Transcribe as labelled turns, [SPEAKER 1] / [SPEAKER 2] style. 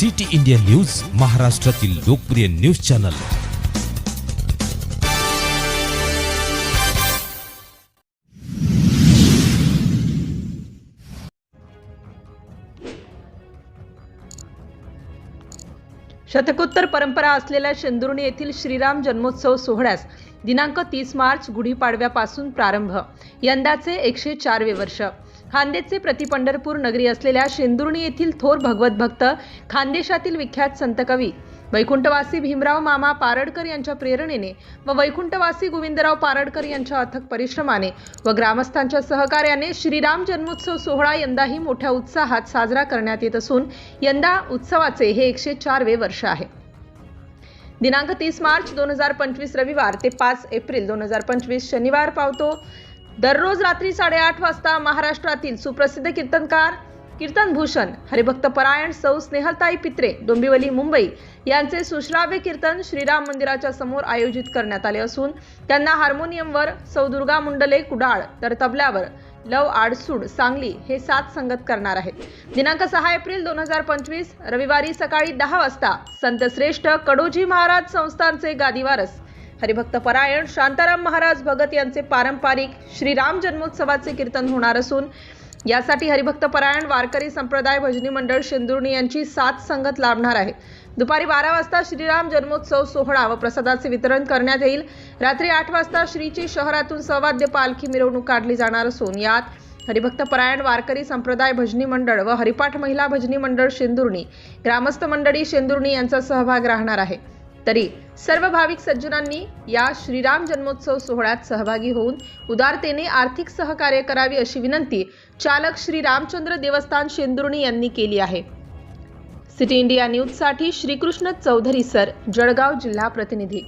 [SPEAKER 1] City India news, महाराष्ट्रातील लोकप्रिय news channel.
[SPEAKER 2] शतकोत्तर परंपरा असलेल्या शेंदुर्णी येथील श्रीराम जन्मोत्सव सोहळ्यास दिनांक 30 मार्च गुढीपाडव्यापासून प्रारंभ। यंदाचे 104वे वर्ष। खान्देशचे प्रतिपंढरपूर नगरी असलेल्या शेंदुर्णी येथील थोर भगवत भक्त, खानदेशातील विख्यात संत कवी वैकुंठवासी भीमराव मामा पारडकर यांच्या प्रेरणेने व वैकुंठवासी गोविंदराव पारडकर यांच्या अथक परिश्रमाने व ग्रामस्थांच्या सहकार्याने श्रीराम जन्मोत्सव सोहळा यंदाही मोठ्या उत्साहात साजरा करण्यात येत असून यंदा उत्सवाचे हे 104वे वर्ष आहे। दिनांक 30 मार्च 2025 रविवार ते 5 एप्रिल 2025 शनिवार पावतो। दररोज रात्री 8:30 वाजता महाराष्ट्रातील सुप्रसिद्ध कीर्तनकार कीर्तनभूषण हरिभक्त परायण सौ स्नेहलताई पित्रे, डोंबिवली, मुंबई यांचे सुश्राव्य कीर्तन श्रीराम मंदिराच्या समोर आयोजित करण्यात आले असून त्यांना हार्मोनियमवर सौ दुर्गा मुंडले कुडाळ तर तबल्यावर लव आडसूड सांगली हे साथ संगत करणार आहेत। दिनांक 6 एप्रिल 2025 रविवारी सकाळी 10 वाजता संत श्रेष्ठ कडोजी महाराज संस्थानचे गादीवारस हरिभक्त परायण शांताराम महाराज भगत यांचे पारंपरिक श्रीराम जन्मोत्सवाचे कीर्तन होणार असून यासाठी हरिभक्त परायण वारकरी संप्रदाय भजनी मंडळ शेंदुर्णी यांची साथ संगत लाभणार आहे। दुपारी 12 वाजता श्रीराम जन्मोत्सव सोहळा व प्रसादाचे वितरण करण्यात येईल। रात्री 8 वाजता श्रीची शहरातून सवाद्य पालखी मिरवणूक काढली जाणार असून यात हरिभक्त परायण वारकरी संप्रदाय भजनी मंडळ व हरिपाठ महिला भजनी मंडळ शेंदुर्णी, ग्रामस्थ मंडळी शेंदुर्णी यांचा सहभाग राहणार आहे। तरी सर्व भाविक सज्जनांनी या श्रीराम जन्मोत्सव सोहळ्यात सहभागी होऊन उदारतेने आर्थिक सहकार्य करावे अशी विनंती चालक श्री रामचंद्र देवस्थान शेंदुर्णी यांनी केली आहे। सिटी इंडिया न्यूज साठी श्रीकृष्ण चौधरी सर, जळगाव जिल्हा प्रतिनिधी।